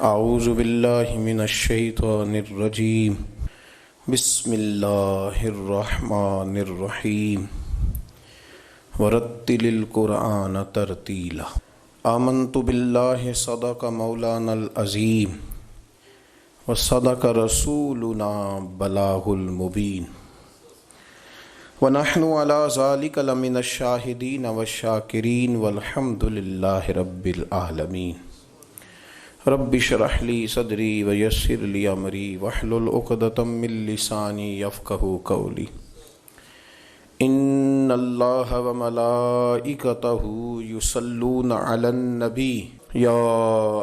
اعوذ باللہ من الشیطان الرجیم بسم اللہ الرحمن الرحیم ورتل القرآن ترتیلا آمنت باللہ صدق مولانا العظیم وصدق رسولنا بلاغ المبین ونحن علی ذلک لمن الشاہدین والشاکرین والحمد للہ رب العالمین رب اشرح لی صدری ویسر لی امری واحلل عقدۃ من لسانی یفقہوا قولی ان اللہ وملائکتہ یصلون علی النبی یا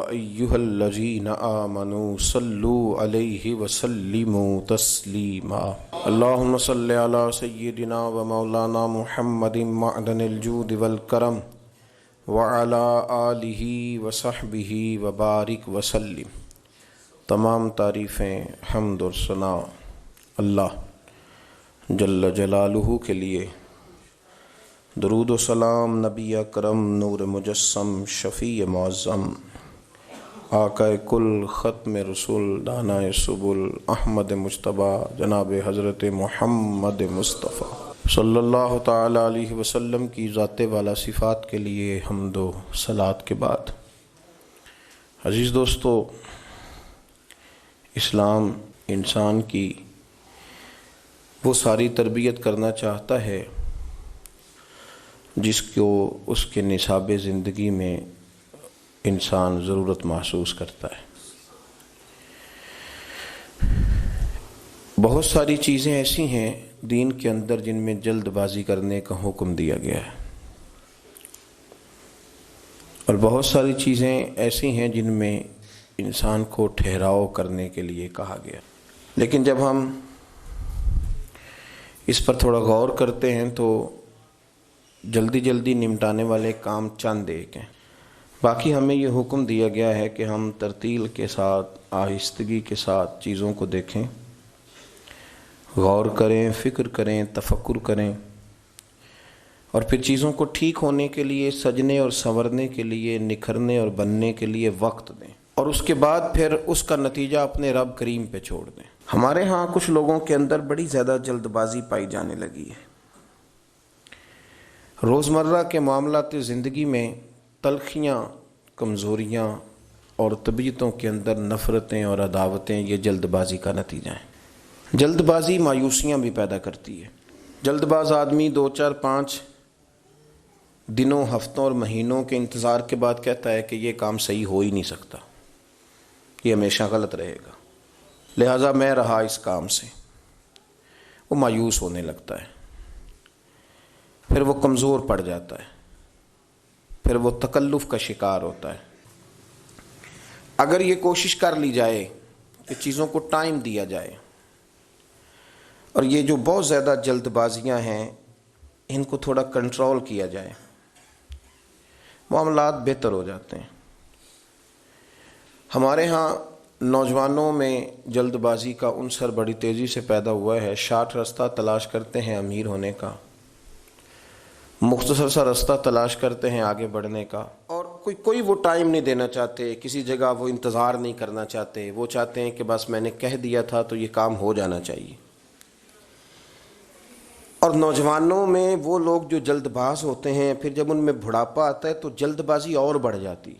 ایہا الذین آمنوا صلوا علیہ وسلموا تسلیما اللہم صل علی سیدنا ومولانا محمد معدن الجود والکرم وعلى آلہ وصحبہ وبارک وسلم۔ تمام تعریفیں حمد اور ثنا اللہ جل جلالہ کے لیے، درود و سلام نبی اکرم نور مجسم شفیع معظم آقا کل ختم رسول دانائے سبل احمد مجتبیٰ جناب حضرت محمد مصطفیٰ صلی اللہ تعالی علیہ وسلم کی ذات والا صفات کے لیے حمد و صلات کے بعد، عزیز دوستو، اسلام انسان کی وہ ساری تربیت کرنا چاہتا ہے جس کو اس کے نصاب زندگی میں انسان ضرورت محسوس کرتا ہے۔ بہت ساری چیزیں ایسی ہیں دین کے اندر جن میں جلد بازی کرنے کا حکم دیا گیا ہے، اور بہت ساری چیزیں ایسی ہیں جن میں انسان کو ٹھہراؤ کرنے کے لیے کہا گیا۔ لیکن جب ہم اس پر تھوڑا غور کرتے ہیں تو جلدی جلدی نمٹانے والے کام چند ایک ہیں، باقی ہمیں یہ حکم دیا گیا ہے کہ ہم ترتیل کے ساتھ، آہستگی کے ساتھ چیزوں کو دیکھیں، غور کریں، فکر کریں، تفکر کریں، اور پھر چیزوں کو ٹھیک ہونے کے لیے، سجنے اور سنورنے کے لیے، نکھرنے اور بننے کے لیے وقت دیں، اور اس کے بعد پھر اس کا نتیجہ اپنے رب کریم پہ چھوڑ دیں۔ ہمارے ہاں کچھ لوگوں کے اندر بڑی زیادہ جلد بازی پائی جانے لگی ہے۔ روزمرہ کے معاملات زندگی میں تلخیاں، کمزوریاں اور طبیعتوں کے اندر نفرتیں اور عداوتیں یہ جلد بازی کا نتیجہ ہیں۔ جلد بازی مایوسیاں بھی پیدا کرتی ہے۔ جلد باز آدمی 2 4 5 دنوں، ہفتوں اور مہینوں کے انتظار کے بعد کہتا ہے کہ یہ کام صحیح ہو ہی نہیں سکتا، یہ ہمیشہ غلط رہے گا، لہٰذا میں رہا اس کام سے۔ وہ مایوس ہونے لگتا ہے، پھر وہ کمزور پڑ جاتا ہے، پھر وہ تکلف کا شکار ہوتا ہے۔ اگر یہ کوشش کر لی جائے کہ چیزوں کو ٹائم دیا جائے، اور یہ جو بہت زیادہ جلد بازیاں ہیں ان کو تھوڑا کنٹرول کیا جائے، معاملات بہتر ہو جاتے ہیں۔ ہمارے ہاں نوجوانوں میں جلد بازی کا عنصر بڑی تیزی سے پیدا ہوا ہے۔ شارٹ راستہ تلاش کرتے ہیں امیر ہونے کا، مختصر سا راستہ تلاش کرتے ہیں آگے بڑھنے کا، اور کوئی وہ ٹائم نہیں دینا چاہتے، کسی جگہ وہ انتظار نہیں کرنا چاہتے۔ وہ چاہتے ہیں کہ بس میں نے کہہ دیا تھا تو یہ کام ہو جانا چاہیے۔ اور نوجوانوں میں وہ لوگ جو جلد باز ہوتے ہیں، پھر جب ان میں بڑھاپا آتا ہے تو جلد بازی اور بڑھ جاتی،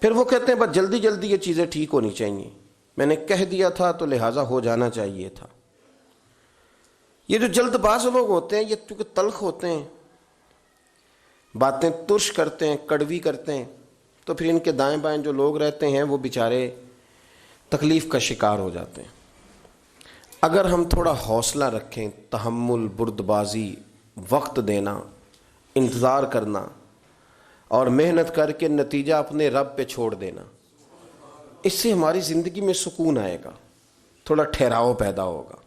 پھر وہ کہتے ہیں بس جلدی جلدی یہ چیزیں ٹھیک ہونی چاہیے، میں نے کہہ دیا تھا تو لہٰذا ہو جانا چاہیے تھا۔ یہ جو جلد باز لوگ ہوتے ہیں یہ چونکہ تلخ ہوتے ہیں، باتیں ترش کرتے ہیں، کڑوی کرتے ہیں، تو پھر ان کے دائیں بائیں جو لوگ رہتے ہیں وہ بیچارے تکلیف کا شکار ہو جاتے ہیں۔ اگر ہم تھوڑا حوصلہ رکھیں، تحمل، بردبازی، وقت دینا، انتظار کرنا، اور محنت کر کے نتیجہ اپنے رب پہ چھوڑ دینا، اس سے ہماری زندگی میں سکون آئے گا، تھوڑا ٹھہراؤ پیدا ہوگا،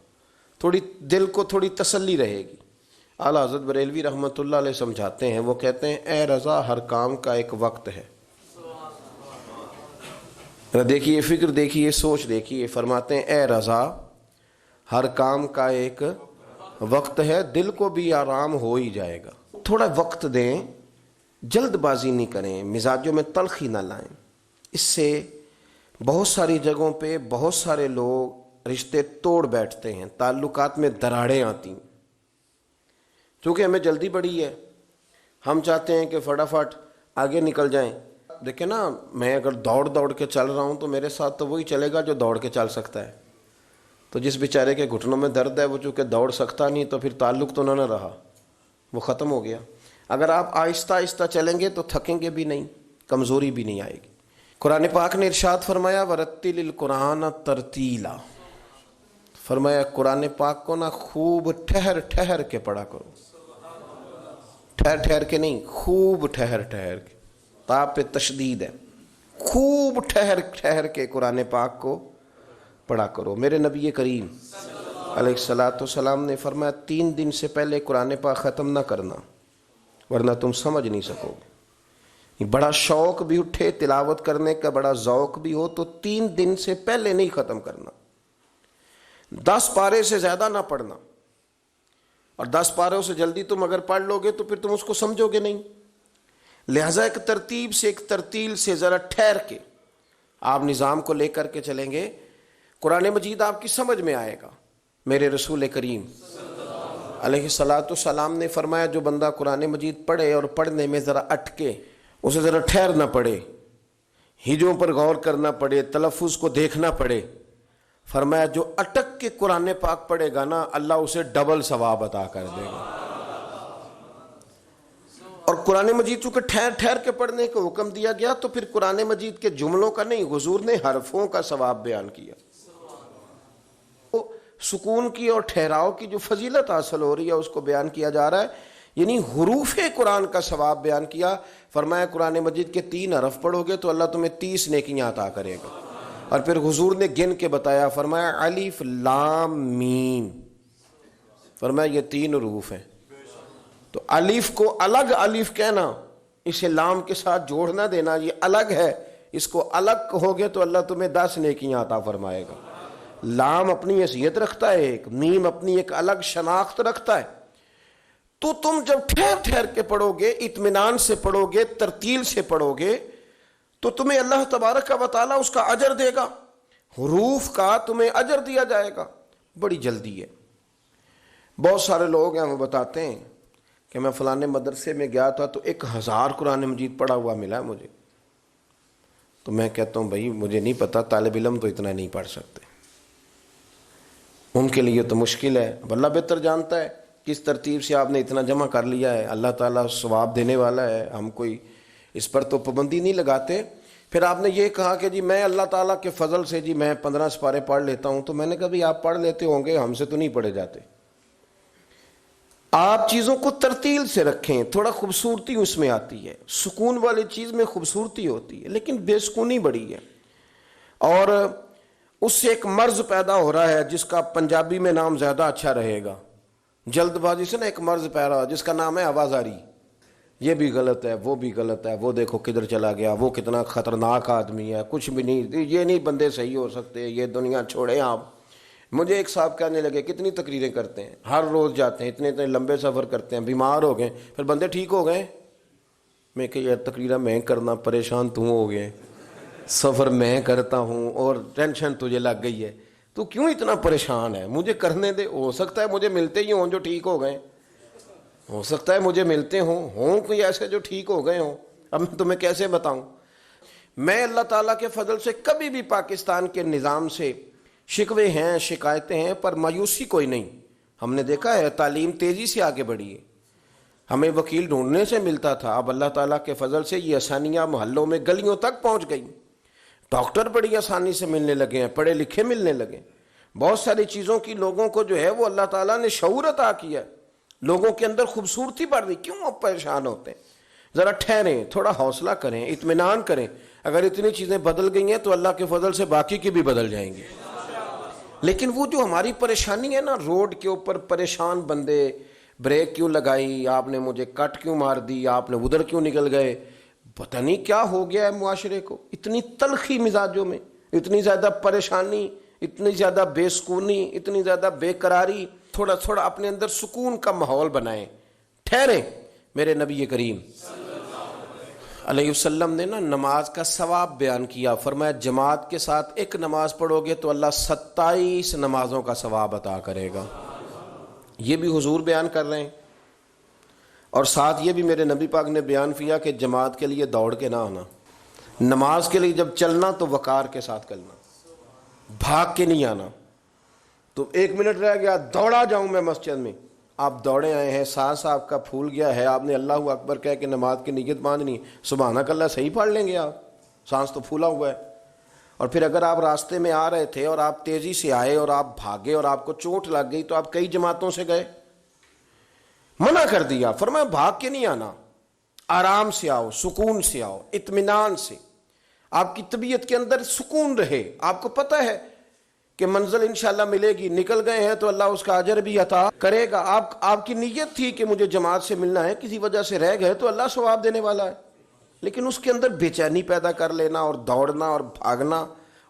تھوڑی دل کو تھوڑی تسلی رہے گی۔ اعلیٰ حضرت بریلوی رحمۃ اللہ علیہ سمجھاتے ہیں، وہ کہتے ہیں اے رضا، ہر کام کا ایک وقت ہے۔ دیکھیے، فکر دیکھیے، سوچ دیکھیے، فرماتے ہیں اے رضا، ہر کام کا ایک وقت ہے، دل کو بھی آرام ہو ہی جائے گا۔ تھوڑا وقت دیں، جلد بازی نہیں کریں، مزاجوں میں تلخی نہ لائیں، اس سے بہت ساری جگہوں پہ بہت سارے لوگ رشتے توڑ بیٹھتے ہیں، تعلقات میں دراڑیں آتی ہیں، چونکہ ہمیں جلدی بڑی ہے، ہم چاہتے ہیں کہ فٹافٹ آگے نکل جائیں۔ دیکھیں نا، میں اگر دوڑ کے چل رہا ہوں تو میرے ساتھ تو وہی چلے گا جو دوڑ کے چل سکتا ہے، تو جس بیچارے کے گھٹنوں میں درد ہے وہ چونکہ دوڑ سکتا نہیں، تو پھر تعلق تو نہ رہا، وہ ختم ہو گیا۔ اگر آپ آہستہ آہستہ چلیں گے تو تھکیں گے بھی نہیں، کمزوری بھی نہیں آئے گی۔ قرآن پاک نے ارشاد فرمایا وَرَتِّلِ الْقُرْآنَ تَرْتِیلًا، فرمایا قرآن پاک کو نا خوب ٹھہر ٹھہر کے پڑھا کرو، ٹھہر ٹھہر کے نہیں، خوب ٹھہر ٹھہر کے، تا پہ تشدید ہے، خوب ٹھہر ٹھہر کے قرآن پاک کو پڑھا کرو۔ میرے نبی کریم علیہ السلام نے فرمایا 3 دن سے پہلے قرآن پاک ختم نہ کرنا، ورنہ تم سمجھ نہیں سکو گے۔ بڑا شوق بھی اٹھے تلاوت کرنے کا، بڑا ذوق بھی ہو، تو 3 دن سے پہلے نہیں ختم کرنا، 10 پارے سے زیادہ نہ پڑھنا، اور 10 پاروں سے جلدی تم اگر پڑھ لو گے تو پھر تم اس کو سمجھو گے نہیں۔ لہذا ایک ترتیب سے، ایک ترتیل سے، ذرا ٹھہر کے آپ نظام کو لے کر کے چلیں گے، قرآن مجید آپ کی سمجھ میں آئے گا۔ میرے رسول کریم علیہ السلام نے فرمایا جو بندہ قرآن مجید پڑھے اور پڑھنے میں ذرا اٹکے، اسے ذرا ٹھہرنا پڑے، ہجوں پر غور کرنا پڑے، تلفظ کو دیکھنا پڑے، فرمایا جو اٹک کے قرآن پاک پڑھے گا نا، اللہ اسے ڈبل ثواب عطا کر دے گا۔ اور قرآن مجید چونکہ ٹھہر ٹھہر کے پڑھنے کا حکم دیا گیا، تو پھر قرآن مجید کے جملوں کا نہیں، حضور نے حرفوں کا ثواب بیان کیا۔ سکون کی اور ٹھہراؤ کی جو فضیلت حاصل ہو رہی ہے اس کو بیان کیا جا رہا ہے، یعنی حروف قرآن کا ثواب بیان کیا۔ فرمایا قرآن مجید کے 3 حرف پڑھو گے تو اللہ تمہیں 30 نیکیاں عطا کرے گا۔ اور پھر حضور نے گن کے بتایا، فرمایا الف لام میم، فرمایا یہ 3 حروف ہیں، تو الف کو الگ الف کہنا، اسے لام کے ساتھ جوڑ نہ دینا، یہ الگ ہے، اس کو الگ کہو گے تو اللہ تمہیں 10 نیکیاں عطا فرمائے گا۔ لام اپنی حیثیت رکھتا ہے ایک، میم اپنی ایک الگ شناخت رکھتا ہے، تو تم جب ٹھہر ٹھہر کے پڑھو گے، اطمینان سے پڑھو گے، ترتیل سے پڑھو گے، تو تمہیں اللہ تبارک و تعالیٰ اس کا اجر دے گا، حروف کا تمہیں اجر دیا جائے گا۔ بڑی جلدی ہے۔ بہت سارے لوگ ہیں وہ بتاتے ہیں کہ میں فلانے مدرسے میں گیا تھا تو 1000 قرآن مجید پڑھا ہوا ملا مجھے، تو میں کہتا ہوں بھائی مجھے نہیں پتا، طالب علم تو اتنا نہیں پڑھ سکتے، ان کے لیے تو مشکل ہے، اب اللہ بہتر جانتا ہے کس ترتیب سے آپ نے اتنا جمع کر لیا ہے، اللہ تعالیٰ ثواب دینے والا ہے، ہم کوئی اس پر تو پابندی نہیں لگاتے۔ پھر آپ نے یہ کہا کہ جی میں اللہ تعالیٰ کے فضل سے جی میں 15 سپارے پڑھ لیتا ہوں، تو میں نے کہا بھی آپ پڑھ لیتے ہوں گے، ہم سے تو نہیں پڑھے جاتے۔ آپ چیزوں کو ترتیل سے رکھیں، تھوڑا خوبصورتی اس میں آتی ہے، سکون والی چیز میں خوبصورتی ہوتی ہے، لیکن بے سکونی بڑی ہے، اور اس سے ایک مرض پیدا ہو رہا ہے جس کا پنجابی میں نام زیادہ اچھا رہے گا، جلد بازی سے نا ایک مرض پیدا ہو جس کا نام ہے آوازاری، یہ بھی غلط ہے، وہ بھی غلط ہے، وہ دیکھو کدھر چلا گیا، وہ کتنا خطرناک آدمی ہے، کچھ بھی نہیں، یہ نہیں بندے صحیح ہو سکتے، یہ دنیا چھوڑیں آپ۔ مجھے ایک صاحب کہنے لگے کتنی تقریریں کرتے ہیں، ہر روز جاتے ہیں، اتنے لمبے سفر کرتے ہیں، بیمار ہو گئے، پھر بندے ٹھیک ہو گئے۔ میں کہ یار تقریریں میں کرنا، پریشان تو ہو گئے، سفر میں کرتا ہوں اور ٹینشن تجھے لگ گئی ہے، تو کیوں اتنا پریشان ہے؟ مجھے کرنے دے، ہو سکتا ہے مجھے ملتے ہی ہوں جو ٹھیک ہو گئے، ہو سکتا ہے مجھے ملتے ہوں کوئی ایسے جو ٹھیک ہو گئے ہوں، اب میں تمہیں کیسے بتاؤں؟ میں اللہ تعالیٰ کے فضل سے کبھی بھی پاکستان کے نظام سے شکوے ہیں، شکایتیں ہیں، پر مایوسی کوئی نہیں۔ ہم نے دیکھا ہے تعلیم تیزی سے آگے بڑھی ہے، ہمیں وکیل ڈھونڈنے سے ملتا تھا، اب اللہ تعالیٰ کے فضل سے یہ آسانیاں محلوں میں گلیوں تک پہنچ گئیں، ڈاکٹر بڑی آسانی سے ملنے لگے ہیں، پڑھے لکھے ملنے لگے، بہت ساری چیزوں کی لوگوں کو جو ہے وہ اللہ تعالیٰ نے شعور عطا کیا، لوگوں کے اندر خوبصورتی بڑھ رہی۔ کیوں آپ پریشان ہوتے ہیں؟ ذرا ٹھہریں، تھوڑا حوصلہ کریں، اطمینان کریں، اگر اتنی چیزیں بدل گئی ہیں تو اللہ کے فضل سے باقی کی بھی بدل جائیں گی۔ لیکن وہ جو ہماری پریشانی ہے نا، روڈ کے اوپر پریشان بندے، بریک کیوں لگائی آپ نے، مجھے کٹ کیوں مار دی آپ نے، ادھر کیوں نکل گئے، پتہ نہیں کیا ہو گیا ہے معاشرے کو، اتنی تلخی مزاجوں میں، اتنی زیادہ پریشانی، اتنی زیادہ بے سکونی، اتنی زیادہ بے قراری۔ تھوڑا تھوڑا اپنے اندر سکون کا ماحول بنائیں، ٹھہریں۔ میرے نبی کریم علیہ وسلم نے نا نماز کا ثواب بیان کیا، فرمایا جماعت کے ساتھ ایک نماز پڑھو گے تو اللہ 27 نمازوں کا ثواب عطا کرے گا۔ یہ بھی حضور بیان کر رہے ہیں، اور ساتھ یہ بھی میرے نبی پاک نے بیان کیا کہ جماعت کے لیے دوڑ کے نہ آنا، نماز کے لیے جب چلنا تو وقار کے ساتھ کرنا، بھاگ کے نہیں آنا۔ تو 1 منٹ رہ گیا دوڑا جاؤں میں مسجد میں، آپ دوڑے آئے ہیں، سانس آپ کا پھول گیا ہے، آپ نے اللہ اکبر کہہ کے نماز کی نیت باندھنی، سبحانک اللہ صحیح پڑھ لیں گے آپ، سانس تو پھولا ہوا ہے۔ اور پھر اگر آپ راستے میں آ رہے تھے اور آپ تیزی سے آئے اور آپ بھاگے اور آپ کو چوٹ لگ گئی تو آپ کئی جماعتوں سے گئے، منع کر دیا، فرمایا بھاگ کے نہیں آنا، آرام سے آؤ، سکون سے آؤ، اطمینان سے، آپ کی طبیعت کے اندر سکون رہے، آپ کو پتہ ہے کہ منزل انشاءاللہ ملے گی، نکل گئے ہیں تو اللہ اس کا اجر بھی عطا کرے گا۔ آپ کی نیت تھی کہ مجھے جماعت سے ملنا ہے، کسی وجہ سے رہ گئے تو اللہ ثواب دینے والا ہے، لیکن اس کے اندر بے چینی پیدا کر لینا اور دوڑنا اور بھاگنا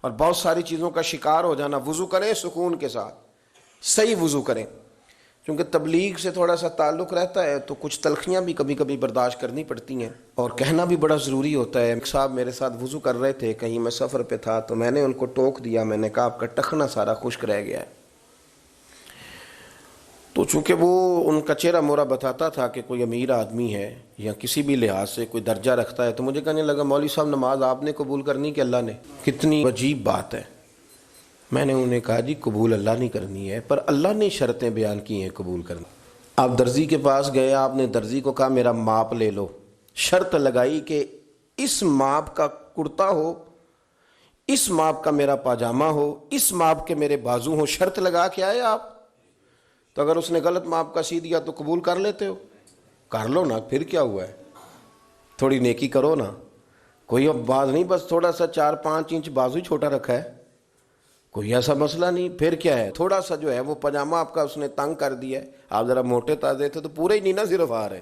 اور بہت ساری چیزوں کا شکار ہو جانا۔ وضو کریں سکون کے ساتھ، صحیح وضو کریں، کیونکہ تبلیغ سے تھوڑا سا تعلق رہتا ہے تو کچھ تلخیاں بھی کبھی کبھی برداشت کرنی پڑتی ہیں، اور کہنا بھی بڑا ضروری ہوتا ہے۔ ایک صاحب میرے ساتھ وضو کر رہے تھے، کہیں میں سفر پہ تھا تو میں نے ان کو ٹوک دیا، میں نے کہا آپ کا ٹخنا سارا خشک رہ گیا ہے۔ تو چونکہ وہ ان کا چہرہ مورا بتاتا تھا کہ کوئی امیر آدمی ہے یا کسی بھی لحاظ سے کوئی درجہ رکھتا ہے، تو مجھے کہنے لگا مولوی صاحب نماز آپ نے قبول کرنی کہ اللہ نے؟ کتنی عجیب بات ہے۔ میں نے انہیں کہا جی قبول اللہ نہیں کرنی ہے، پر اللہ نے شرطیں بیان کی ہیں قبول کرنی۔ آپ درزی کے پاس گئے، آپ نے درزی کو کہا میرا ماپ لے لو، شرط لگائی کہ اس ماپ کا کرتا ہو، اس ماپ کا میرا پاجامہ ہو، اس ماپ کے میرے بازو ہو، شرط لگا کے آئے آپ۔ تو اگر اس نے غلط ماپ کا سی دیا تو قبول کر لیتے ہو؟ کر لو نا، پھر کیا ہوا ہے، تھوڑی نیکی کرو نا، کوئی اب بات نہیں، بس تھوڑا سا 4-5 انچ بازو ہی چھوٹا رکھا ہے، کوئی ایسا مسئلہ نہیں، پھر کیا ہے، تھوڑا سا جو ہے وہ پاجامہ آپ کا اس نے تنگ کر دیا ہے، آپ ذرا موٹے تازے تھے تو پورے ہی نہیں نا صرف آ رہے،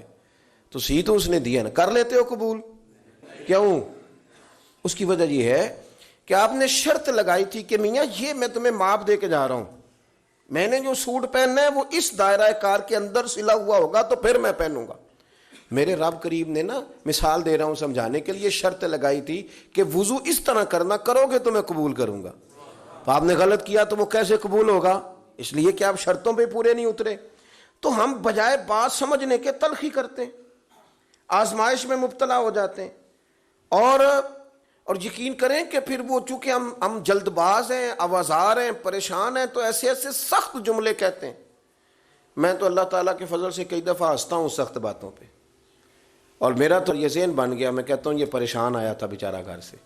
تو سی تو اس نے دیا نا، کر لیتے ہو قبول؟ کیوں؟ اس کی وجہ یہ ہے کہ آپ نے شرط لگائی تھی کہ میاں یہ میں تمہیں ماپ دے کے جا رہا ہوں، میں نے جو سوٹ پہننا ہے وہ اس دائرہ کار کے اندر سلا ہوا ہوگا تو پھر میں پہنوں گا۔ میرے رب کریم نے نا، مثال دے رہا ہوں سمجھانے کے لیے، شرط لگائی تھی کہ وضو اس طرح کرنا، کرو گے تو میں قبول کروں گا۔ تو آپ نے غلط کیا تو وہ کیسے قبول ہوگا؟ اس لیے کہ آپ شرطوں پہ پورے نہیں اترے۔ تو ہم بجائے بات سمجھنے کے تلخی کرتے ہیں، آزمائش میں مبتلا ہو جاتے ہیں، اور یقین کریں کہ پھر وہ چونکہ ہم جلد باز ہیں، آوازار ہیں، پریشان ہیں، تو ایسے ایسے سخت جملے کہتے ہیں۔ میں تو اللہ تعالیٰ کے فضل سے کئی دفعہ ہنستا ہوں سخت باتوں پہ، اور میرا تو یہ ذہن بن گیا، میں کہتا ہوں یہ پریشان آیا تھا بیچارہ گھر سے،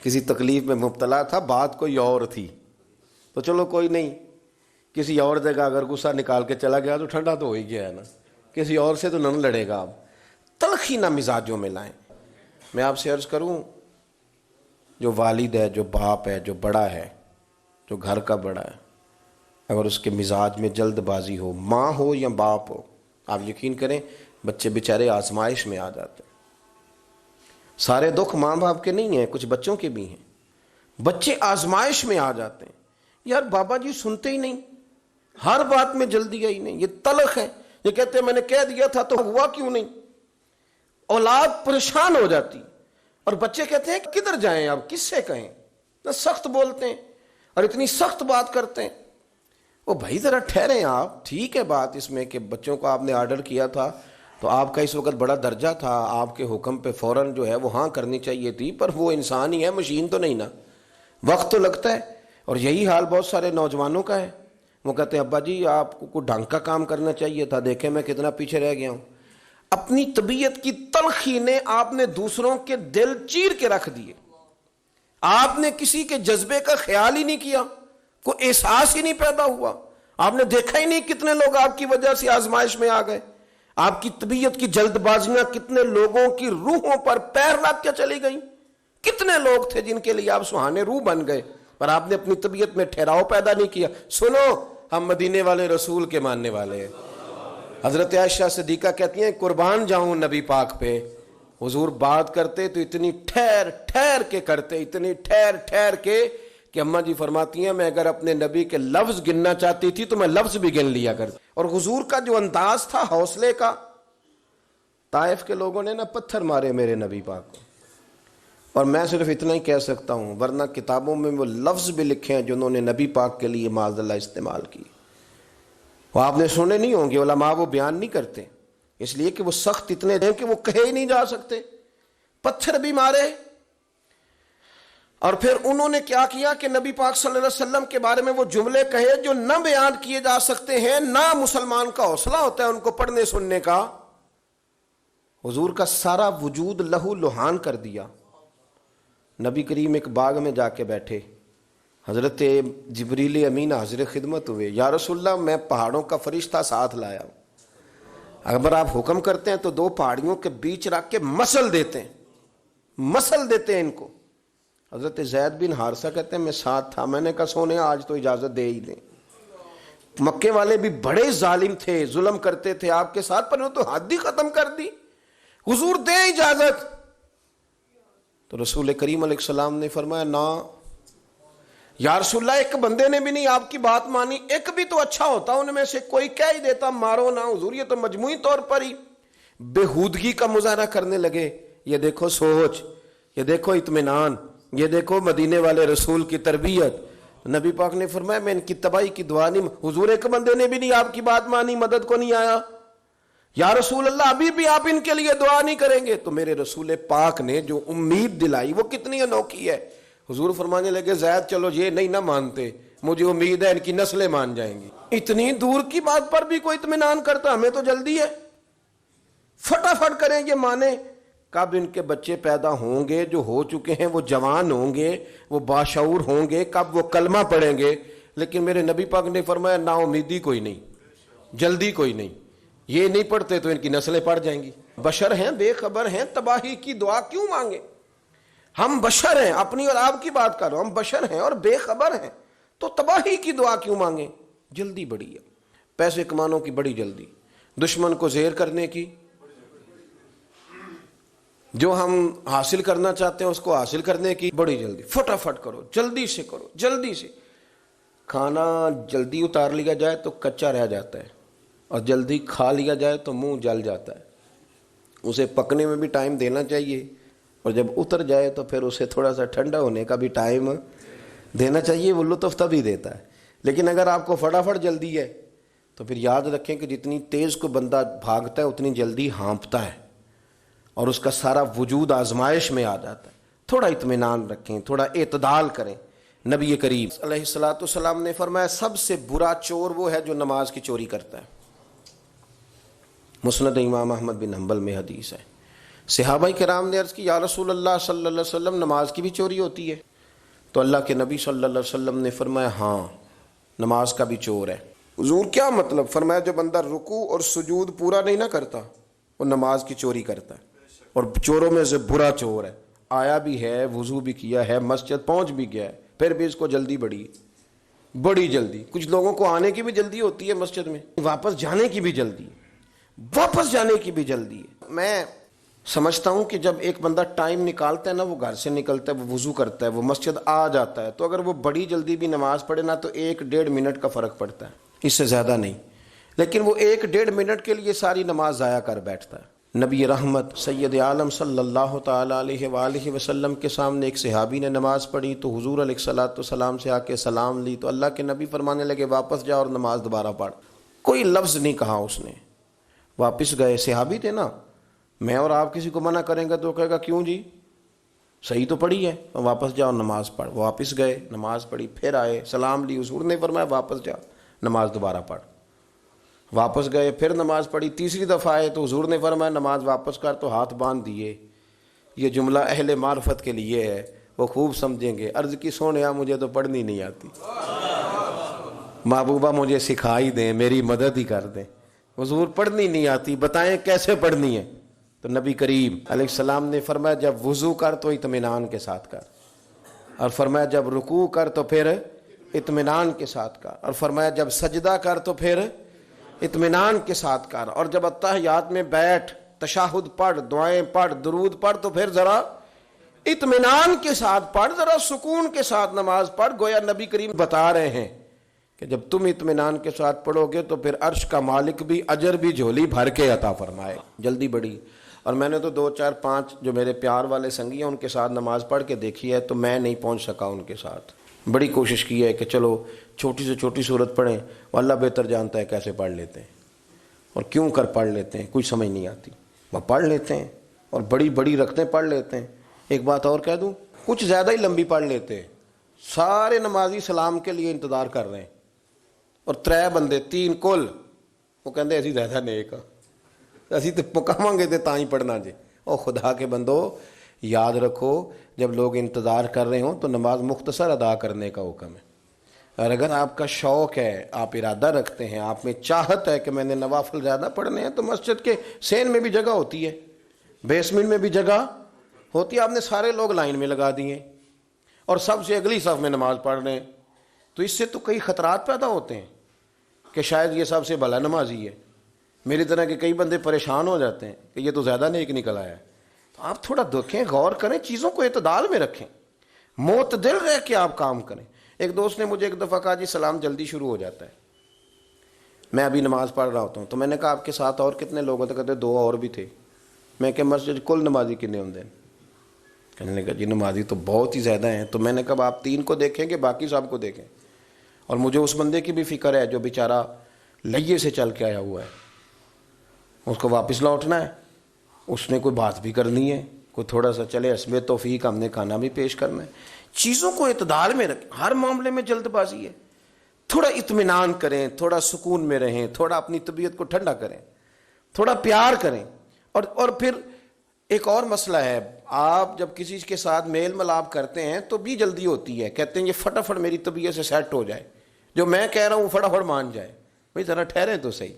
کسی تکلیف میں مبتلا تھا، بات کوئی اور تھی، تو چلو کوئی نہیں، کسی اور جگہ اگر غصہ نکال کے چلا گیا تو ٹھنڈا تو ہو ہی گیا ہے نا، کسی اور سے تو نہ لڑے گا۔ آپ تلخی نہ مزاجوں میں لائیں۔ میں آپ سے عرض کروں، جو والد ہے، جو باپ ہے، جو بڑا ہے، جو گھر کا بڑا ہے، اگر اس کے مزاج میں جلد بازی ہو، ماں ہو یا باپ ہو، آپ یقین کریں بچے بیچارے آزمائش میں آ جاتے ہیں۔ سارے دکھ ماں باپ کے نہیں ہیں، کچھ بچوں کے بھی ہیں، بچے آزمائش میں آ جاتے ہیں، یار بابا جی سنتے ہی نہیں، ہر بات میں جلدی آئی نہیں، یہ تلخ ہے، یہ کہتے ہیں میں نے کہہ دیا تھا تو ہوا کیوں نہیں، اولاد پریشان ہو جاتی، اور بچے کہتے ہیں کدھر جائیں اب، کس سے کہیں، نہ سخت بولتے ہیں اور اتنی سخت بات کرتے ہیں۔ وہ بھائی ذرا ٹھہریں آپ، ٹھیک ہے بات اس میں کہ بچوں کو آپ نے آرڈر کیا تھا تو آپ کا اس وقت بڑا درجہ تھا، آپ کے حکم پہ فوراً جو ہے وہ ہاں کرنی چاہیے تھی، پر وہ انسان ہی ہے، مشین تو نہیں نا، وقت تو لگتا ہے۔ اور یہی حال بہت سارے نوجوانوں کا ہے، وہ کہتے ہیں ابا جی آپ کو کوئی ڈھنگ کا کام کرنا چاہیے تھا، دیکھیں میں کتنا پیچھے رہ گیا ہوں۔ اپنی طبیعت کی تلخی نے آپ نے دوسروں کے دل چیر کے رکھ دیے، آپ نے کسی کے جذبے کا خیال ہی نہیں کیا، کوئی احساس ہی نہیں پیدا ہوا، آپ نے دیکھا ہی نہیں کتنے لوگ آپ کی وجہ سے آزمائش میں آ گئے، آپ کی طبیعت کی جلد بازیاں کتنے لوگوں کی روحوں پر پیر رکھ کے چلی گئیں، کتنے لوگ تھے جن کے لیے آپ سہانے روح بن گئے، پر آپ نے اپنی طبیعت میں ٹھہراؤ پیدا نہیں کیا۔ سنو، ہم مدینے والے رسول کے ماننے والے ہیں۔ حضرت عائشہ صدیقہ کہتی ہیں قربان جاؤں نبی پاک پہ، حضور بات کرتے تو اتنی ٹھہر ٹھہر کے کرتے، اتنی ٹھہر ٹھہر کے کہ اماں جی فرماتی ہیں میں اگر اپنے نبی کے لفظ گننا چاہتی تھی تو میں لفظ بھی گن لیا کرتی۔ اور حضور کا جو انداز تھا حوصلے کا، طائف کے لوگوں نے نا پتھر مارے میرے نبی پاک کو، اور میں صرف اتنا ہی کہہ سکتا ہوں، ورنہ کتابوں میں وہ لفظ بھی لکھے ہیں جو انہوں نے نبی پاک کے لیے معاذ اللہ استعمال کی، وہ آپ نے سنے نہیں ہوں گے، علماء وہ بیان نہیں کرتے، اس لیے کہ وہ سخت اتنے ہیں کہ وہ کہے ہی نہیں جا سکتے۔ پتھر بھی مارے، اور پھر انہوں نے کیا کیا کہ نبی پاک صلی اللہ علیہ وسلم کے بارے میں وہ جملے کہے جو نہ بیان کیے جا سکتے ہیں، نہ مسلمان کا حوصلہ ہوتا ہے ان کو پڑھنے سننے کا۔ حضور کا سارا وجود لہو لہان کر دیا۔ نبی کریم ایک باغ میں جا کے بیٹھے، حضرت جبریل امین حاضر خدمت ہوئے، یا رسول اللہ میں پہاڑوں کا فرشتہ ساتھ لایا ہوں، اگر آپ حکم کرتے ہیں تو دو پہاڑیوں کے بیچ رکھ کے مسل دیتے ہیں ان کو۔ حضرت زید بن حارثہ کہتے ہیں میں ساتھ تھا، میں نے کہا سونے آج تو اجازت دے ہی دیں۔ مکے والے بھی بڑے ظالم تھے، ظلم کرتے تھے آپ کے ساتھ، پر وہ تو حد ہی ختم کر دی، حضور دے اجازت۔ تو رسول کریم علیہ السلام نے فرمایا نا یا رسول اللہ، ایک بندے نے بھی نہیں آپ کی بات مانی، ایک بھی تو اچھا ہوتا ان میں سے، کوئی کہہ ہی دیتا مارو نا۔ حضور یہ تو مجموعی طور پر ہی بےہودگی کا مظاہرہ کرنے لگے۔ یہ دیکھو سوچ، یہ دیکھو اطمینان، یہ دیکھو مدینے والے رسول کی تربیت۔ نبی پاک نے فرمایا میں ان کی تباہی کی دعا نہیں، حضور ایک بندے نے بھی نہیں آپ کی بات مانی، مدد کو نہیں آیا۔ یا رسول اللہ ابھی بھی آپ ان کے لیے دعا نہیں کریں گے؟ تو میرے رسول پاک نے جو امید دلائی وہ کتنی انوکھی ہے۔ حضور فرمانے لگے زید چلو یہ نہیں نہ مانتے، مجھے امید ہے ان کی نسلیں مان جائیں گی۔ اتنی دور کی بات پر بھی کوئی اطمینان کرتا، ہمیں تو جلدی ہے، فٹافٹ کریں یہ مانے۔ کب ان کے بچے پیدا ہوں گے، جو ہو چکے ہیں وہ جوان ہوں گے، وہ باشعور ہوں گے، کب وہ کلمہ پڑھیں گے۔ لیکن میرے نبی پاک نے فرمایا نا امیدی کوئی نہیں، جلدی کوئی نہیں، یہ نہیں پڑھتے تو ان کی نسلیں پڑ جائیں گی۔ بشر ہیں، بے خبر ہیں، تباہی کی دعا کیوں مانگے؟ ہم بشر ہیں، اپنی اور آپ کی بات کر رہا ہوں، ہم بشر ہیں اور بے خبر ہیں، تو تباہی کی دعا کیوں مانگیں؟ جلدی بڑی ہے، پیسے کمانوں کی بڑی جلدی، دشمن کو زیر کرنے کی، جو ہم حاصل کرنا چاہتے ہیں اس کو حاصل کرنے کی بڑی جلدی، فٹافٹ کرو، جلدی سے کرو، جلدی سے۔ کھانا جلدی اتار لیا جائے تو کچا رہ جاتا ہے، اور جلدی کھا لیا جائے تو منہ جل جاتا ہے۔ اسے پکنے میں بھی ٹائم دینا چاہیے، اور جب اتر جائے تو پھر اسے تھوڑا سا ٹھنڈا ہونے کا بھی ٹائم دینا چاہیے، وہ لطف تبھی دیتا ہے۔ لیکن اگر آپ کو فٹافٹ جلدی ہے تو پھر یاد رکھیں کہ جتنی تیز کو بندہ بھاگتا ہے اتنی جلدی ہانپتا ہے، اور اس کا سارا وجود آزمائش میں آ جاتا ہے۔ تھوڑا اطمینان رکھیں، تھوڑا اعتدال کریں۔ نبی کریم علیہ الصلوۃ والسلام نے فرمایا سب سے برا چور وہ ہے جو نماز کی چوری کرتا ہے۔ مسند امام احمد بن حنبل میں حدیث ہے۔ صحابہ کرام نے عرض کی یا رسول اللہ صلی اللہ علیہ وسلم نماز کی بھی چوری ہوتی ہے؟ تو اللہ کے نبی صلی اللہ علیہ وسلم نے فرمایا ہاں، نماز کا بھی چور ہے۔ حضور کیا مطلب؟ فرمایا جو بندہ رکوع اور سجود پورا نہیں نہ کرتا وہ نماز کی چوری کرتا ہے، اور چوروں میں سے برا چور ہے۔ آیا بھی ہے، وضو بھی کیا ہے، مسجد پہنچ بھی گیا ہے، پھر بھی اس کو جلدی بڑی جلدی۔ کچھ لوگوں کو آنے کی بھی جلدی ہوتی ہے مسجد میں، واپس جانے کی بھی جلدی ہے، میں سمجھتا ہوں کہ جب ایک بندہ ٹائم نکالتا ہے نا، وہ گھر سے نکلتا ہے، وہ وضو کرتا ہے، وہ مسجد آ جاتا ہے، تو اگر وہ بڑی جلدی بھی نماز پڑھے نا تو 1-1.5 منٹ کا فرق پڑتا ہے، اس سے زیادہ نہیں۔ لیکن وہ 1-1.5 منٹ کے لیے ساری نماز ضائع کر بیٹھتا ہے۔ نبی رحمت سید عالم صلی اللہ تعالیٰ علیہ وآلہ وسلم کے سامنے ایک صحابی نے نماز پڑھی تو حضور علیہ الصلوۃ والسلام سے آ کے سلام لی، تو اللہ کے نبی فرمانے لگے واپس جا اور نماز دوبارہ پڑھ۔ کوئی لفظ نہیں کہا اس نے، واپس گئے۔ صحابی تھے نا، میں اور آپ کسی کو منع کریں گے تو کہے گا کیوں جی، صحیح تو پڑھی ہے، واپس جاؤ نماز پڑھ۔ واپس گئے، نماز پڑھی، پھر آئے، سلام لی، حضور نے فرمایا واپس جا نماز دوبارہ پڑھ۔ واپس گئے، پھر نماز پڑھی، تیسری دفعہ آئے تو حضور نے فرمایا نماز واپس کر، تو ہاتھ باندھ دیے۔ یہ جملہ اہل معرفت کے لیے ہے، وہ خوب سمجھیں گے۔ عرض کی سونیا مجھے تو پڑھنی نہیں آتی، محبوبہ مجھے سکھائی دیں، میری مدد ہی کر دیں۔ حضور پڑھنی نہیں آتی، بتائیں کیسے پڑھنی ہے؟ تو نبی کریم علیہ السلام نے فرمایا جب وضو کر تو اطمینان کے ساتھ کر، اور فرمایا جب رکوع کر تو پھر اطمینان کے ساتھ کر، اور فرمایا جب سجدہ کر تو پھر اطمینان کے ساتھ کر، اور جب اتحیات میں بیٹھ، تشہد پڑھ، دعائیں پڑھ، درود پڑھ تو پھر ذرا اطمینان کے ساتھ پڑھ، ذرا سکون کے ساتھ نماز پڑھ۔ گویا نبی کریم بتا رہے ہیں کہ جب تم اطمینان کے ساتھ پڑھو گے تو پھر عرش کا مالک بھی اجر بھی جھولی بھر کے عطا فرمائے۔ جلدی بڑی اور میں نے تو 2 4 5 جو میرے پیار والے سنگی ہیں ان کے ساتھ نماز پڑھ کے دیکھی ہے، تو میں نہیں پہنچ سکا ان کے ساتھ۔ بڑی کوشش کی ہے کہ چلو چھوٹی سے چھوٹی صورت پڑھیں، اللہ بہتر جانتا ہے کیسے پڑھ لیتے ہیں اور کیوں کر پڑھ لیتے ہیں، کوئی سمجھ نہیں آتی، وہ پڑھ لیتے ہیں اور بڑی بڑی رکھتے پڑھ لیتے ہیں۔ ایک بات اور کہہ دوں، کچھ زیادہ ہی لمبی پڑھ لیتے ہیں، سارے نمازی سلام کے لیے انتظار کر رہے ہیں اور 3 بندے 3 کل وہ کہتے اسی زیادہ نیک ہاں، اسی تو پکاواں گے تاں ہی پڑھنا جی۔ او خدا کے بندو، یاد رکھو جب لوگ انتظار کر رہے ہوں تو نماز مختصر ادا کرنے کا حکم ہے، اور اگر آپ کا شوق ہے، آپ ارادہ رکھتے ہیں، آپ میں چاہت ہے کہ میں نے نوافل زیادہ پڑھنے ہیں، تو مسجد کے سین میں بھی جگہ ہوتی ہے، بیسمنٹ میں بھی جگہ ہوتی ہے، آپ نے سارے لوگ لائن میں لگا دیے اور سب سے اگلی صف میں نماز پڑھ رہے ہیں، تو اس سے تو کئی خطرات پیدا ہوتے ہیں کہ شاید یہ سب سے بھلا نمازی ہے۔ میری طرح کے کئی بندے پریشان ہو جاتے ہیں کہ یہ تو زیادہ نیک نکل آیا ہے۔ تو آپ تھوڑا دیکھیں، غور کریں، چیزوں کو اعتدال میں رکھیں، معتدل رہ کے آپ کام کریں۔ ایک دوست نے مجھے ایک دفعہ کہا جی سلام جلدی شروع ہو جاتا ہے، میں ابھی نماز پڑھ رہا ہوتا ہوں، تو میں نے کہا آپ کے ساتھ اور کتنے لوگ ہوتے؟ کہتے 2 اور بھی تھے۔ میں کہ مسجد کل نمازی کتنے ہوندے ہیں؟ کہنے لگا جی نمازی تو بہت ہی زیادہ ہیں۔ تو میں نے کہا آپ 3 کو دیکھیں کہ باقی سب کو دیکھیں؟ اور مجھے اس بندے کی بھی فکر ہے جو بیچارہ لئیے سے چل کے آیا ہوا ہے، اس کو واپس لوٹنا ہے، اس نے کوئی بات بھی کرنی ہے، کوئی تھوڑا سا چلے حسب توفیق ہم نے کھانا بھی پیش کرنا ہے۔ چیزوں کو اعتدال میں رکھیں، ہر معاملے میں جلد بازی ہے، تھوڑا اطمینان کریں، تھوڑا سکون میں رہیں، تھوڑا اپنی طبیعت کو ٹھنڈا کریں، تھوڑا پیار کریں۔ اور پھر ایک اور مسئلہ ہے، آپ جب کسی کے ساتھ میل ملاپ کرتے ہیں تو بھی جلدی ہوتی ہے، کہتے ہیں یہ فٹافٹ میری طبیعت سے سیٹ ہو جائے، جو میں کہہ رہا ہوں فٹافٹ مان جائے۔ بھئی ذرا ٹھہریں تو صحیح،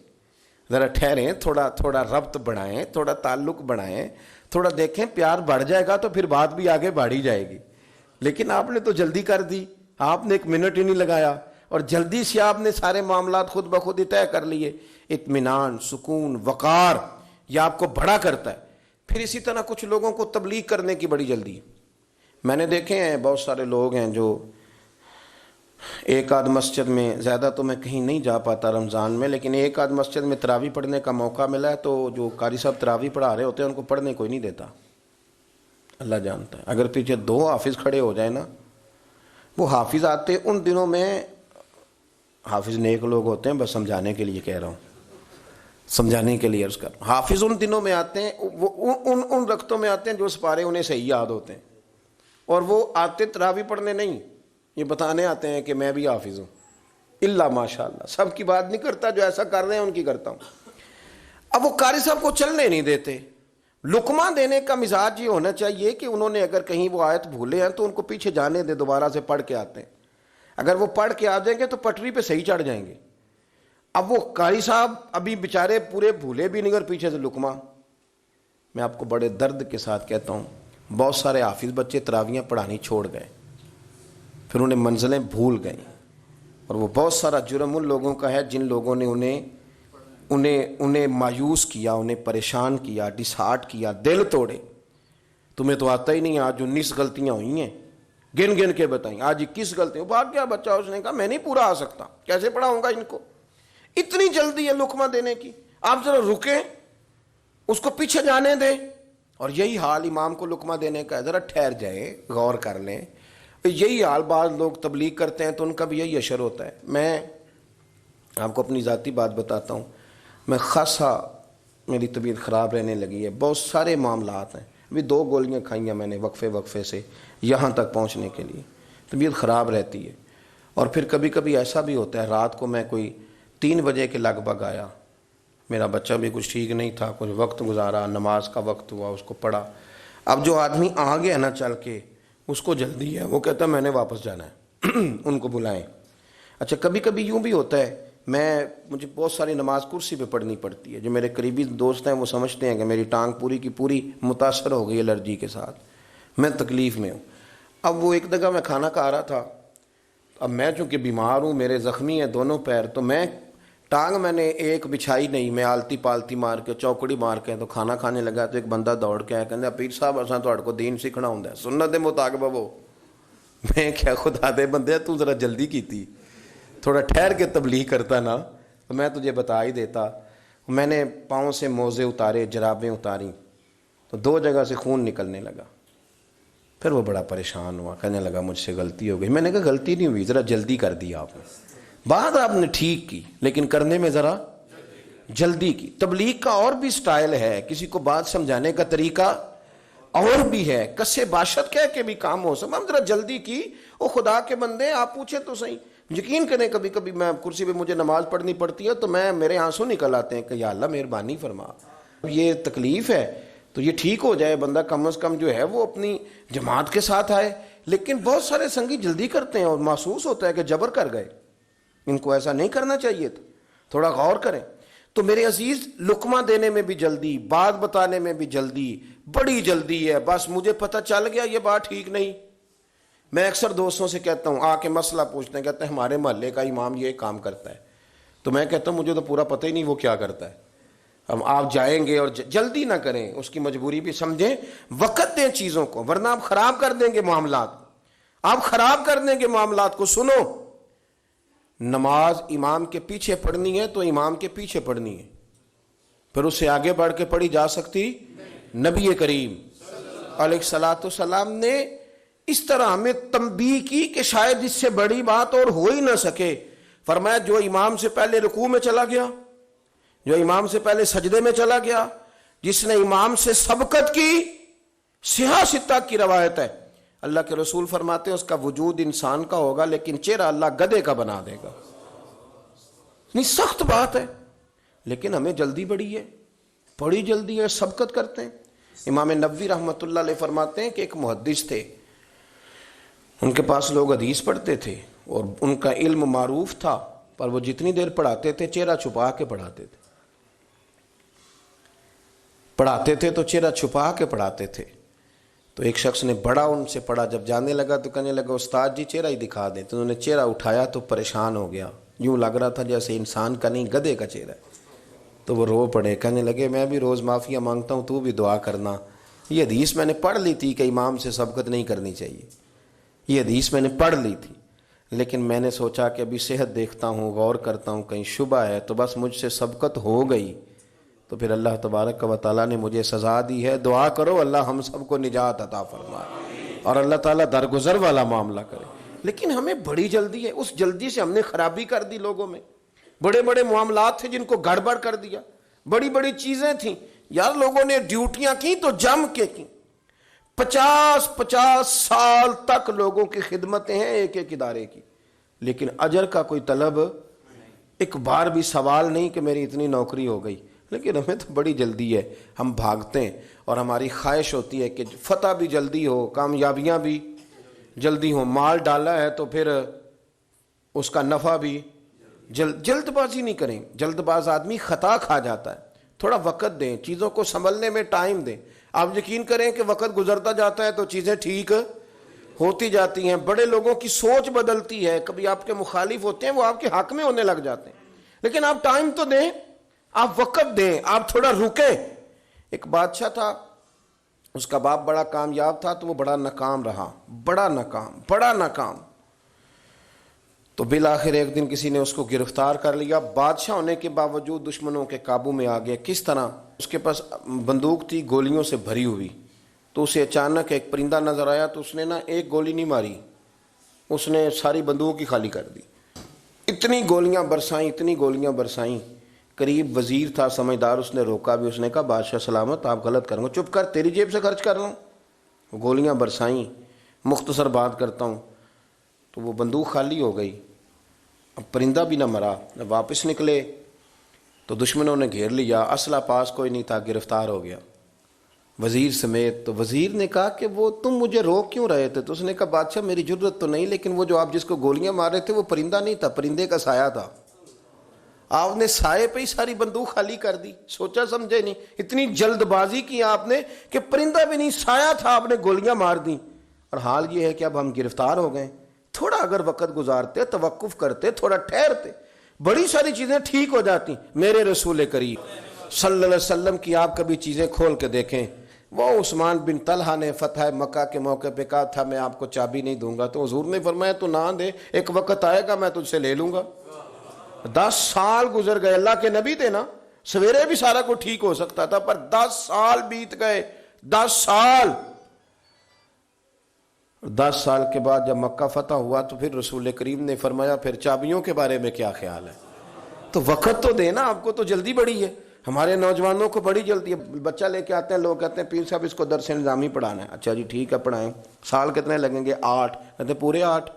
ذرا ٹھہریں، تھوڑا ربط بڑھائیں، تھوڑا تعلق بڑھائیں، تھوڑا دیکھیں، پیار بڑھ جائے گا تو پھر بات بھی آگے بڑھی جائے گی۔ لیکن آپ نے تو جلدی کر دی، آپ نے 1 منٹ ہی نہیں لگایا اور جلدی سے آپ نے سارے معاملات خود بخود ہی طے کر لیے۔ اطمینان، سکون، وقار، یہ آپ کو بڑا کرتا ہے۔ پھر اسی طرح کچھ لوگوں کو تبلیغ کرنے کی بڑی جلدی ہے۔ میں نے دیکھے ہیں بہت سارے لوگ ہیں جو ایک آدھ مسجد میں، زیادہ تو میں کہیں نہیں جا پاتا رمضان میں، لیکن ایک آدھ مسجد میں تراویح پڑھنے کا موقع ملا ہے تو جو قاری صاحب تراویح پڑھا رہے ہوتے ہیں ان کو پڑھنے کوئی نہیں دیتا، اللہ جانتا ہے۔ اگر پیچھے 2 حافظ کھڑے ہو جائیں نا، وہ حافظ آتے ان دنوں میں، حافظ نیک لوگ ہوتے ہیں، بس سمجھانے کے لیے کہہ رہا ہوں، سمجھانے کے لیے عرض کر، حافظ ان دنوں میں آتے ہیں، وہ ان رکعتوں میں آتے ہیں جو سپارے انہیں صحیح یاد ہوتے ہیں، اور وہ آتے تراویح پڑھنے نہیں، یہ بتانے آتے ہیں کہ میں بھی حافظ ہوں۔ اللہ ماشاء اللہ، سب کی بات نہیں کرتا، جو ایسا کر رہے ہیں ان کی کرتا ہوں۔ اب وہ قاری صاحب کو چلنے نہیں دیتے۔ لقمہ دینے کا مزاج یہ ہونا چاہیے کہ انہوں نے اگر کہیں وہ آیت بھولے ہیں تو ان کو پیچھے جانے دے، دوبارہ سے پڑھ کے آتے ہیں، اگر وہ پڑھ کے آ جائیں گے تو پٹری پہ صحیح چڑھ جائیں گے۔ اب وہ قاری صاحب ابھی بیچارے پورے بھولے بھی نہیں اور پیچھے سے لقمہ۔ میں آپ کو بڑے درد کے ساتھ کہتا ہوں، بہت سارے حافظ بچے تراویحیں پڑھانی چھوڑ گئے، پھر انہیں منزلیں بھول گئیں، اور وہ بہت سارا جرم ان لوگوں کا ہے جن لوگوں نے انہیں مایوس کیا، انہیں پریشان کیا، ڈسہارٹ کیا، دل توڑے۔ تمہیں تو آتا ہی نہیں، آج 19 غلطیاں ہوئی ہیں، گن گن کے بتائیں، آج 21 غلطیاں۔ بھاگ گیا بچہ، اس نے کہا میں نہیں پورا آ سکتا، کیسے پڑھاؤں گا ان کو؟ اتنی جلدی ہے لقمہ دینے کی، آپ ذرا رکیں، اس کو پیچھے جانے دیں۔ اور یہی حال امام کو لقمہ دینے کا ہے، ذرا ٹھہر جائیں، غور کر لیں۔ یہی حال بعض لوگ تبلیغ کرتے ہیں تو ان کا بھی یہی اشر ہوتا ہے۔ میں آپ کو اپنی ذاتی بات بتاتا ہوں، میں خاصا میری طبیعت خراب رہنے لگی ہے، بہت سارے معاملات ہیں، ابھی 2 گولیاں کھائیں ہیں میں نے وقفے سے یہاں تک پہنچنے کے لیے، طبیعت خراب رہتی ہے۔ اور پھر کبھی کبھی ایسا بھی ہوتا ہے، رات کو میں کوئی 3 بجے کے لگ بھگ آیا، میرا بچہ بھی کچھ ٹھیک نہیں تھا، کچھ وقت گزارا، نماز کا وقت ہوا، اس کو پڑھا۔ اب جو آدمی آ گیا نا چل کے، اس کو جلدی ہے، وہ کہتا ہے میں نے واپس جانا ہے، ان کو بلائیں۔ اچھا کبھی کبھی یوں بھی ہوتا ہے، مجھے بہت ساری نماز کرسی پہ پڑھنی پڑتی ہے، جو میرے قریبی دوست ہیں وہ سمجھتے ہیں کہ میری ٹانگ پوری کی پوری متاثر ہو گئی الرجی کے ساتھ، میں تکلیف میں ہوں۔ اب وہ ایک جگہ میں کھانا کھا رہا تھا، اب میں چونکہ بیمار ہوں، میرے زخمی ہیں دونوں پیر، تو میں نے ایک بچھائی نہیں، میں آلتی پالتی مار کے، چوکڑی مار کے تو کھانا کھانے لگا، تو ایک بندہ دوڑ کے آیا، کہندا پیر صاحب اساں تہاڈے کو دین سیکھنا ہوندا ہے، سنت دے مطابق وہ۔ میں کیا خدا دے بندے، تو ذرا جلدی کیتی، تھوڑا ٹھہر کے تبلیغ کرتا نا تو میں تجھے بتا ہی دیتا۔ میں نے پاؤں سے موزے اتارے، جرابیں اتاری، تو 2 جگہ سے خون نکلنے لگا. پھر وہ بڑا پریشان ہوا, کہنے لگا مجھ سے غلطی ہو گئی. میں نے کہا غلطی نہیں ہوئی, ذرا جلدی کر دیا آپ نے. بات آپ نے ٹھیک کی لیکن کرنے میں ذرا جلدی کی. تبلیغ کا اور بھی سٹائل ہے, کسی کو بات سمجھانے کا طریقہ اور بھی ہے. کسے باشد کہہ کے بھی کام ہو سکتا. ہم ذرا جلدی کی. وہ خدا کے بندے, آپ پوچھیں تو صحیح, یقین کریں کبھی کبھی میں کرسی پہ مجھے نماز پڑھنی پڑتی ہے تو میرے آنسو نکل آتے ہیں کہ یا اللہ مہربانی فرما, یہ تکلیف ہے تو یہ ٹھیک ہو جائے بندہ, کم از کم جو ہے وہ اپنی جماعت کے ساتھ آئے. لیکن بہت سارے سنگی جلدی کرتے ہیں اور محسوس ہوتا ہے کہ جبر کر گئے, ان کو ایسا نہیں کرنا چاہیے تھا, تھوڑا غور کریں. تو میرے عزیز, لقمہ دینے میں بھی جلدی, بات بتانے میں بھی جلدی, بڑی جلدی ہے. بس مجھے پتہ چل گیا یہ بات ٹھیک نہیں. میں اکثر دوستوں سے کہتا ہوں, آ کے مسئلہ پوچھتے ہیں, کہتے ہیں ہمارے محلے کا امام یہ کام کرتا ہے. تو میں کہتا ہوں مجھے تو پورا پتہ ہی نہیں وہ کیا کرتا ہے. ہم آپ جائیں گے اور جلدی نہ کریں, اس کی مجبوری بھی سمجھیں, وقت دیں چیزوں کو, ورنہ آپ خراب کر دیں گے معاملات. آپ خراب کر دیں گے معاملات کو. سنو, نماز امام کے پیچھے پڑھنی ہے تو امام کے پیچھے پڑھنی ہے, پھر اس سے آگے بڑھ کے پڑھی جا سکتی. نبی کریم علیہ الصلوۃ والسلام نے اس طرح ہمیں تنبیہ کی کہ شاید اس سے بڑی بات اور ہو ہی نہ سکے. فرمایا جو امام سے پہلے رکوع میں چلا گیا, جو امام سے پہلے سجدے میں چلا گیا, جس نے امام سے سبقت کی, صحیح ستہ کی روایت ہے, اللہ کے رسول فرماتے ہیں اس کا وجود انسان کا ہوگا لیکن چہرہ اللہ گدھے کا بنا دے گا. نہیں سخت بات ہے, لیکن ہمیں جلدی بڑی ہے, بڑی جلدی ہے, سبقت کرتے ہیں. امام نووی رحمۃ اللہ علیہ فرماتے ہیں کہ ایک محدث تھے, ان کے پاس لوگ حدیث پڑھتے تھے اور ان کا علم معروف تھا, پر وہ جتنی دیر پڑھاتے تھے چہرہ چھپا کے پڑھاتے تھے. پڑھاتے تھے تو چہرہ چھپا کے پڑھاتے تھے. تو ایک شخص نے بڑا ان سے پڑھا, جب جانے لگا تو کہنے لگا استاد جی چہرہ ہی دکھا دیں. تو انہوں نے چہرہ اٹھایا تو پریشان ہو گیا, یوں لگ رہا تھا جیسے انسان کا نہیں گدھے کا چہرہ ہے. تو وہ رو پڑے, کہنے لگے میں بھی روز معافیاں مانگتا ہوں, تو بھی دعا کرنا. یہ حدیث میں نے پڑھ لی تھی کہ امام سے سبقت نہیں کرنی چاہیے, یہ حدیث میں نے پڑھ لی تھی, لیکن میں نے سوچا کہ ابھی صحت دیکھتا ہوں, غور کرتا ہوں, کہیں شبہ ہے, تو بس مجھ سے سبقت ہو گئی. تو پھر اللہ تبارک و تعالیٰ نے مجھے سزا دی ہے. دعا کرو اللہ ہم سب کو نجات عطا فرمائے اور اللہ تعالیٰ درگزر والا معاملہ کرے. لیکن ہمیں بڑی جلدی ہے, اس جلدی سے ہم نے خرابی کر دی لوگوں میں. بڑے بڑے معاملات تھے جن کو گڑبڑ کر دیا, بڑی بڑی چیزیں تھیں یار, لوگوں نے ڈیوٹیاں کی تو جم کے کی. 50 سال تک لوگوں کی خدمتیں ہیں ایک ایک ادارے کی, لیکن اجر کا کوئی طلب, ایک بار بھی سوال نہیں کہ میری اتنی نوکری ہو گئی. لیکن ہمیں تو بڑی جلدی ہے, ہم بھاگتے ہیں اور ہماری خواہش ہوتی ہے کہ فتح بھی جلدی ہو, کامیابیاں بھی جلدی ہوں. مال ڈالا ہے تو پھر اس کا نفع بھی جلد بازی نہیں کریں. جلد باز آدمی خطا کھا جاتا ہے. تھوڑا وقت دیں, چیزوں کو سنبھلنے میں ٹائم دیں. آپ یقین کریں کہ وقت گزرتا جاتا ہے تو چیزیں ٹھیک ہوتی جاتی ہیں. بڑے لوگوں کی سوچ بدلتی ہے, کبھی آپ کے مخالف ہوتے ہیں وہ آپ کے حق میں ہونے لگ جاتے ہیں, لیکن آپ ٹائم تو دیں, آپ وقت دیں, آپ تھوڑا رکیں. ایک بادشاہ تھا, اس کا باپ بڑا کامیاب تھا تو وہ بڑا ناکام رہا, بڑا ناکام. تو بالآخر ایک دن کسی نے اس کو گرفتار کر لیا. بادشاہ ہونے کے باوجود دشمنوں کے قابو میں آ گیا. کس طرح؟ اس کے پاس بندوق تھی گولیوں سے بھری ہوئی. تو اسے اچانک ایک پرندہ نظر آیا تو اس نے ایک گولی نہیں ماری, اس نے ساری بندوق ہی خالی کر دی. اتنی گولیاں برسائیں. قریب وزیر تھا سمجھدار, اس نے روکا بھی. اس نے کہا بادشاہ سلامت, آپ غلط کریں گے, چپ کر, تیری جیب سے خرچ کر رہا ہوں. گولیاں برسائیں. مختصر بات کرتا ہوں, تو وہ بندوق خالی ہو گئی. اب پرندہ بھی نہ مرا. واپس نکلے تو دشمنوں نے گھیر لیا, اسلحہ پاس کوئی نہیں تھا, گرفتار ہو گیا وزیر سمیت. تو وزیر نے کہا کہ وہ تم مجھے روک کیوں رہے تھے؟ تو اس نے کہا بادشاہ میری جرت تو نہیں, لیکن وہ جو آپ جس کو گولیاں مار رہے تھے وہ پرندہ نہیں تھا, پرندے کا سایہ تھا. آپ نے سائے پہ ہی ساری بندوق خالی کر دی, سوچا سمجھے نہیں, اتنی جلد بازی کی آپ نے کہ پرندہ بھی نہیں, سایہ تھا, آپ نے گولیاں مار دی. اور حال یہ ہے کہ اب ہم گرفتار ہو گئے. تھوڑا اگر وقت گزارتے, توقف کرتے, تھوڑا ٹھہرتے, بڑی ساری چیزیں ٹھیک ہو جاتی. میرے رسول کریم صلی اللہ علیہ وسلم کی آپ کبھی چیزیں کھول کے دیکھیں. وہ عثمان بن طلحہ نے فتح مکہ کے موقع پہ کہا تھا میں آپ کو چابی نہیں دوں گا, تو حضور نے فرمایا تو نہ دے, ایک وقت آئے گا میں تجھ سے لے لوں گا. 10 سال گزر گئے, اللہ کے نبی تھے نا, سویرے بھی سارا کو ٹھیک ہو سکتا تھا, پر 10 سال بیت گئے, 10 سال. 10 سال کے بعد جب مکہ فتح ہوا تو پھر رسول کریم نے فرمایا پھر چابیوں کے بارے میں کیا خیال ہے؟ تو وقت تو دینا، آپ کو تو جلدی بڑی ہے. ہمارے نوجوانوں کو بڑی جلدی ہے. بچہ لے کے آتے ہیں، لوگ کہتے ہیں پیر صاحب اس کو درس نظامی پڑھانا ہے. اچھا جی ٹھیک ہے پڑھائیں. سال کتنے لگیں گے؟ 8. کہتے ہیں پورے 8؟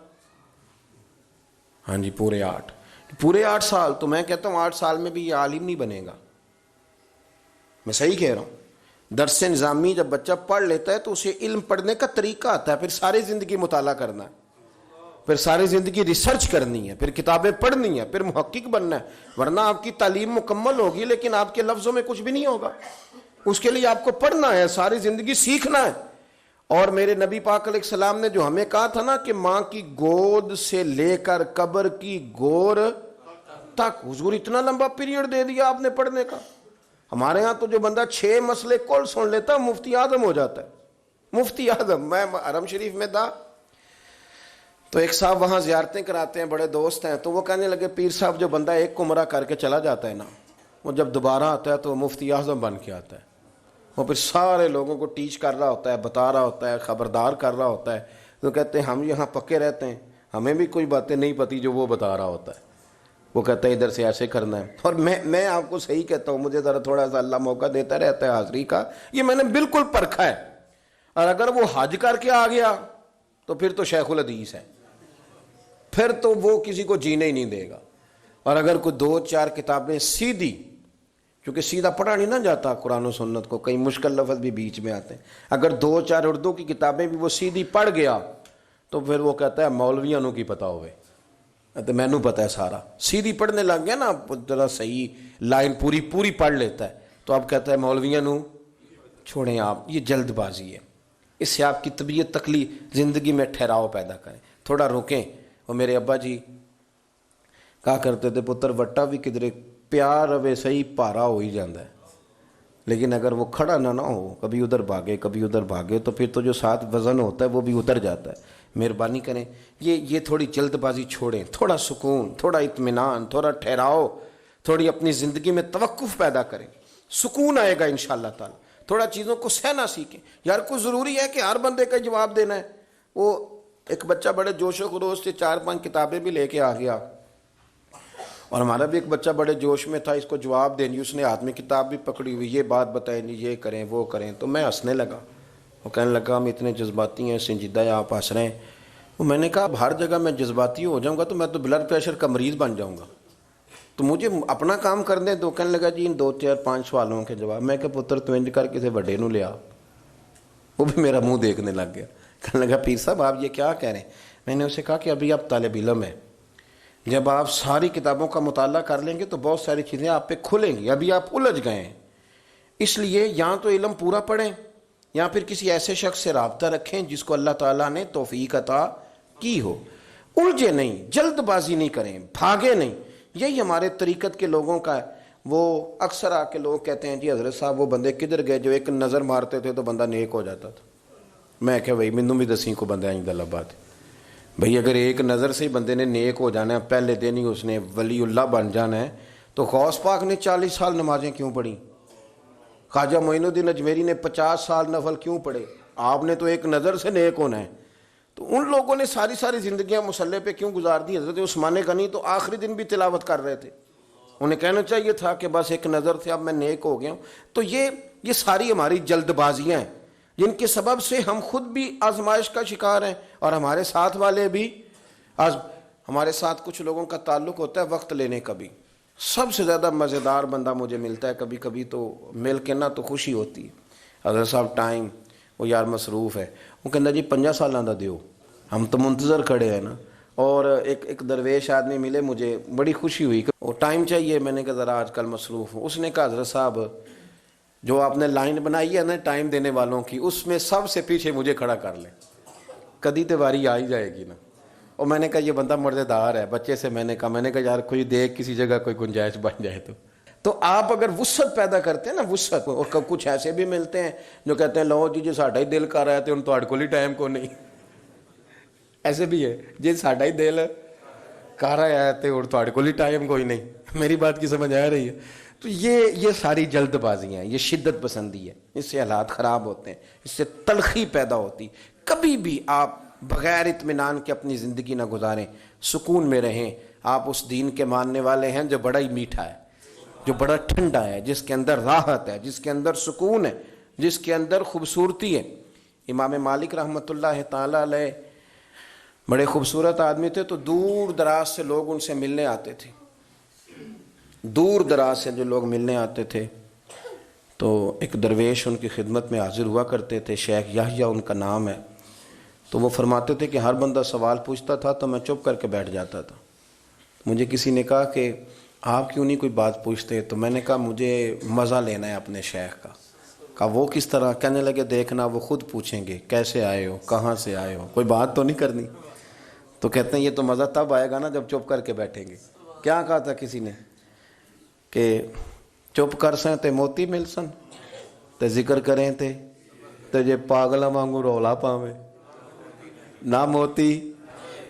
ہاں جی پورے 8. پورے 8 سال. تو میں کہتا ہوں 8 سال میں بھی یہ عالم نہیں بنے گا. میں صحیح کہہ رہا ہوں. درس نظامی جب بچہ پڑھ لیتا ہے تو اسے علم پڑھنے کا طریقہ آتا ہے. پھر ساری زندگی مطالعہ کرنا ہے، پھر ساری زندگی ریسرچ کرنی ہے، پھر کتابیں پڑھنی ہے، پھر محقق بننا ہے. ورنہ آپ کی تعلیم مکمل ہوگی لیکن آپ کے لفظوں میں کچھ بھی نہیں ہوگا. اس کے لیے آپ کو پڑھنا ہے، ساری زندگی سیکھنا ہے. اور میرے نبی پاک علیہ السلام نے جو ہمیں کہا تھا نا کہ ماں کی گود سے لے کر قبر کی گور تک، حضور اتنا لمبا پیریڈ دے دیا آپ نے پڑھنے کا. ہمارے ہاں تو جو بندہ 6 مسئلے کل سن لیتا ہے مفتی اعظم ہو جاتا ہے. مفتی اعظم. میں حرم شریف میں تھا تو ایک صاحب وہاں زیارتیں کراتے ہیں، بڑے دوست ہیں. تو وہ کہنے لگے پیر صاحب جو بندہ ایک عمرہ کر کے چلا جاتا ہے نا، وہ جب دوبارہ آتا ہے تو وہ مفتی اعظم بن کے آتا ہے. وہ پھر سارے لوگوں کو ٹیچ کر رہا ہوتا ہے، بتا رہا ہوتا ہے، خبردار کر رہا ہوتا ہے. تو کہتے ہیں ہم یہاں پکے رہتے ہیں، ہمیں بھی کوئی باتیں نہیں پتی جو وہ بتا رہا ہوتا ہے. وہ کہتا ہے ادھر سے ایسے کرنا ہے. اور میں آپ کو صحیح کہتا ہوں، مجھے ذرا تھوڑا سا اللہ موقع دیتا رہتا ہے حاضری کا. یہ میں نے بالکل پرکھا ہے. اور اگر وہ حج کر کے آ گیا تو پھر تو شیخ الحدیث ہے، پھر تو وہ کسی کو جینے ہی نہیں دے گا. اور اگر کوئی 2-4 کتابیں سیدھی، کیونکہ سیدھا پڑھا نہیں نہ جاتا قرآن و سنت کو، کئی مشکل لفظ بھی بیچ میں آتے ہیں. اگر 2-4 اردو کی کتابیں بھی وہ سیدھی پڑھ گیا تو پھر وہ کہتا ہے مولویاں نو کی پتا ہوئے، تو میں نو پتا ہے سارا. سیدھی پڑھنے لگ گیا نا، ذرا صحیح لائن پوری پڑھ لیتا ہے تو اب کہتا ہے مولویاں نو چھوڑیں آپ. یہ جلد بازی ہے. اس سے آپ کی طبیعت تکلیف، زندگی میں ٹھہراؤ پیدا کریں، تھوڑا روکیں. وہ میرے ابا جی کہا کرتے تھے پتر وٹا بھی کدھرے پیار روے صحیح پارا ہو ہی جاندہ ہے، لیکن اگر وہ کھڑا نہ ہو، کبھی ادھر بھاگے کبھی ادھر بھاگے تو پھر تو جو ساتھ وزن ہوتا ہے وہ بھی اتر جاتا ہے. مہربانی کریں یہ تھوڑی جلد بازی چھوڑیں. تھوڑا سکون، تھوڑا اطمینان، تھوڑا ٹھہراؤ، تھوڑی اپنی زندگی میں توقف پیدا کریں. سکون آئے گا انشاءاللہ تعالی. تھوڑا چیزوں کو سہنا سیکھیں. یار کوئی ضروری ہے کہ ہر بندے کا جواب دینا ہے. وہ ایک بچہ بڑے جوش و خروش سے 4-5 کتابیں بھی لے کے آ گیا، اور ہمارا بھی ایک بچہ بڑے جوش میں تھا اس کو جواب دینی، اس نے ہاتھ میں کتاب بھی پکڑی ہوئی، یہ بات بتائیں یہ کریں وہ کریں. تو میں ہنسنے لگا. وہ کہنے لگا ہم اتنے جذباتی ہیں، سنجیدہ ہیں، آپ ہنس رہے ہیں. وہ میں نے کہا اب ہر جگہ میں جذباتی ہو جاؤں گا تو میں تو بلڈ پریشر کا مریض بن جاؤں گا، تو مجھے اپنا کام کر دیں. تو کہنے لگا جی ان 2-4-5 سوالوں کے جواب. میں کہ پتر تو انج کر کسی بڑے نو لیا. وہ بھی میرا منہ دیکھنے لگ گیا. کہنے لگا پیر صاحب آپ یہ کیا کہہ رہے ہیں؟ میں نے اسے کہا کہ ابھی آپ طالب علم ہیں، جب آپ ساری کتابوں کا مطالعہ کر لیں گے تو بہت ساری چیزیں آپ پہ کھلیں گی. ابھی آپ الجھ گئے ہیں، اس لیے یا تو علم پورا پڑھیں یا پھر کسی ایسے شخص سے رابطہ رکھیں جس کو اللہ تعالیٰ نے توفیق عطا کی ہو. الجھے نہیں، جلد بازی نہیں کریں، بھاگے نہیں. یہی ہمارے طریقت کے لوگوں کا ہے. وہ اکثر آ کے لوگ کہتے ہیں جی حضرت صاحب وہ بندے کدھر گئے جو ایک نظر مارتے تھے تو بندہ نیک ہو جاتا تھا. میں کہ بھائی مینوں بھی دسیں کو بندہ آئندہ لبات. بھئی اگر ایک نظر سے ہی بندے نے نیک ہو جانا ہے، پہلے دن ہی اس نے ولی اللہ بن جانا ہے، تو غوث پاک نے 40 سال نمازیں کیوں پڑھی؟ خواجہ معین الدین اجمیری نے 50 سال نفل کیوں پڑھے؟ آپ نے تو ایک نظر سے نیک ہونا ہے. تو ان لوگوں نے ساری زندگیاں مصلے پہ کیوں گزار دی؟ حضرت عثمان غنی تو آخری دن بھی تلاوت کر رہے تھے. انہیں کہنا چاہیے تھا کہ بس ایک نظر سے اب میں نیک ہو گیا ہوں. تو یہ ساری ہماری جلد بازیاں ہیں جن کے سبب سے ہم خود بھی آزمائش کا شکار ہیں اور ہمارے ساتھ والے بھی. ہمارے ساتھ کچھ لوگوں کا تعلق ہوتا ہے وقت لینے کا بھی. سب سے زیادہ مزیدار بندہ مجھے ملتا ہے کبھی کبھی تو مل کے نا تو خوشی ہوتی ہے. حضرت صاحب ٹائم، وہ یار مصروف ہے. وہ کہنا جی 50 سالاں دا دیو، ہم تو منتظر کھڑے ہیں نا. اور ایک درویش آدمی ملے، مجھے بڑی خوشی ہوئی کہ وہ ٹائم چاہیے. میں نے کہا ذرا آج کل مصروف ہوں. اس نے کہا حضرت صاحب جو آپ نے لائن بنائی ہے نا ٹائم دینے والوں کی، اس میں سب سے پیچھے مجھے کھڑا کر لیں، کدی تو واری آ ہی جائے گی نا. اور میں نے کہا یہ بندہ مردار ہے. بچے سے میں نے کہا یار کوئی دیکھ کسی جگہ کوئی گنجائش بن جائے تو آپ اگر وسعت پیدا کرتے ہیں نا، وسعت. اور کچھ ایسے بھی ملتے ہیں جو کہتے ہیں لو جی ساڈا ہی دل کر رہا ہے تو ہن تہاڈے کول ہی ٹائم کو نہیں. ایسے بھی ہے جی ساڈا ہی دل کر رہا ہے تو ہن تہاڈے کول ہی ٹائم کوئی نہیں. میری بات کی سمجھ آ رہی ہے؟ تو یہ ساری جلد بازیاں ہیں، یہ شدت پسندی ہے، اس سے حالات خراب ہوتے ہیں، اس سے تلخی پیدا ہوتی۔ کبھی بھی آپ بغیر اطمینان کے اپنی زندگی نہ گزاریں، سکون میں رہیں۔ آپ اس دین کے ماننے والے ہیں جو بڑا ہی میٹھا ہے، جو بڑا ٹھنڈا ہے، جس کے اندر راحت ہے، جس کے اندر سکون ہے، جس کے اندر خوبصورتی ہے۔ امام مالک رحمۃ اللہ تعالی علیہ بڑے خوبصورت آدمی تھے، تو دور دراز سے لوگ ان سے ملنے آتے تھے، دور دراز سے جو لوگ ملنے آتے تھے تو ایک درویش ان کی خدمت میں حاضر ہوا کرتے تھے، شیخ یحییٰ ان کا نام ہے۔ تو وہ فرماتے تھے کہ ہر بندہ سوال پوچھتا تھا تو میں چپ کر کے بیٹھ جاتا تھا۔ مجھے کسی نے کہا کہ آپ کیوں نہیں کوئی بات پوچھتے؟ تو میں نے کہا مجھے مزہ لینا ہے اپنے شیخ کا۔ کہا وہ کس طرح؟ کہنے لگے دیکھنا وہ خود پوچھیں گے کیسے آئے ہو، کہاں سے آئے ہو، کوئی بات تو نہیں کرنی۔ تو کہتے ہیں یہ تو مزہ تب آئے گا نا جب چپ کر کے بیٹھیں گے۔ کیا کہا تھا کسی نے کہ چپ کر سیں تے موتی مل سن، تے ذکر کریں تے جے پاگلا وانگو رولا پاویں، نہ موتی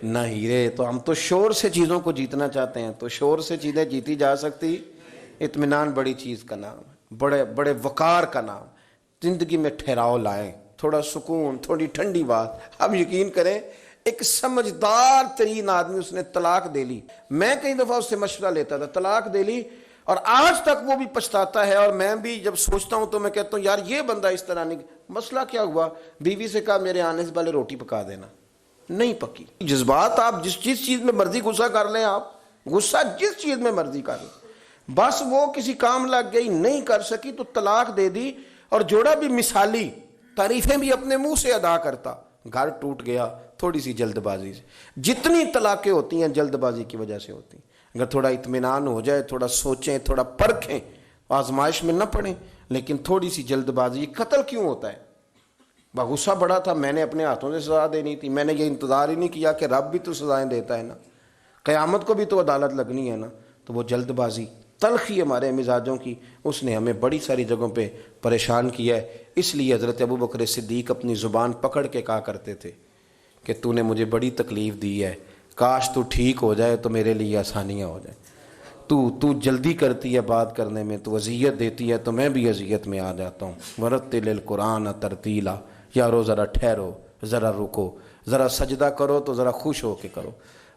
نہ ہیرے۔ تو ہم تو شور سے چیزوں کو جیتنا چاہتے ہیں، تو شور سے چیزیں جیتی جا سکتی؟ اطمینان بڑی چیز کا نام ہے، بڑے وقار کا نام۔ زندگی میں ٹھہراؤ لائیں، تھوڑا سکون، تھوڑی ٹھنڈی بات۔ اب یقین کریں ایک سمجھدار ترین آدمی، اس نے طلاق دے لی۔ میں کئی دفعہ اس سے مشورہ لیتا تھا، طلاق دے لی، اور آج تک وہ بھی پچھتاتا ہے، اور میں بھی جب سوچتا ہوں تو میں کہتا ہوں یار یہ بندہ اس طرح نہیں۔ مسئلہ کیا ہوا؟ بیوی سے کہا میرے آنے سے پہلے روٹی پکا دینا، نہیں پکی۔ جذبات آپ جس چیز میں مرضی غصہ کر لیں، آپ غصہ جس چیز میں مرضی کر لیں، بس وہ کسی کام لگ گئی، نہیں کر سکی تو طلاق دے دی، اور جوڑا بھی مثالی، تعریفیں بھی اپنے منہ سے ادا کرتا، گھر ٹوٹ گیا تھوڑی سی جلد بازی سے۔ جتنی طلاقیں ہوتی ہیں جلد بازی کی وجہ سے ہوتی ہیں۔ اگر تھوڑا اطمینان ہو جائے، تھوڑا سوچیں، تھوڑا پرکھیں، آزمائش میں نہ پڑیں، لیکن تھوڑی سی جلد بازی۔ قتل کیوں ہوتا ہے؟ غصہ بڑا تھا، میں نے اپنے ہاتھوں سے سزا دینی تھی، میں نے یہ انتظار ہی نہیں کیا کہ رب بھی تو سزائیں دیتا ہے نا، قیامت کو بھی تو عدالت لگنی ہے نا۔ تو وہ جلد بازی، تلخی ہمارے مزاجوں کی، اس نے ہمیں بڑی ساری جگہوں پہ پریشان کیا ہے۔ اس لیے حضرت ابوبکر صدیق اپنی زبان پکڑ کے کہا کرتے تھے کہ تو نے مجھے بڑی تکلیف دی ہے، کاش تو ٹھیک ہو جائے تو میرے لیے آسانیاں ہو جائیں۔ تو جلدی کرتی ہے بات کرنے میں، تو اذیت دیتی ہے تو میں بھی اذیت میں آ جاتا ہوں۔ ورتل القرآن ترتیلا، یارو ذرا ٹھہرو، ذرا رکو، ذرا سجدہ کرو تو ذرا خوش ہو کے کرو،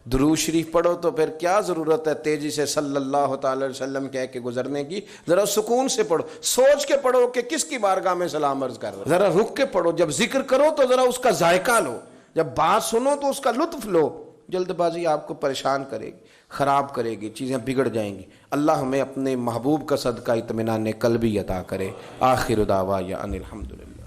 درود شریف پڑھو تو پھر کیا ضرورت ہے تیزی سے صلی اللہ تعالی علیہ وسلم کہہ کے گزرنے کی؟ ذرا سکون سے پڑھو، سوچ کے پڑھو کہ کس کی بارگاہ میں سلام عرض کر رہے ہو، ذرا رک کے پڑھو، جب ذکر کرو تو ذرا اس کا ذائقہ لو، جب بات سنو تو اس کا لطف لو۔ جلد بازی آپ کو پریشان کرے گی، خراب کرے گی، چیزیں بگڑ جائیں گی۔ اللہ ہمیں اپنے محبوب کا صدقہ اطمینان قلبی عطا کرے۔ آخر دعوانا ان الحمدللہ۔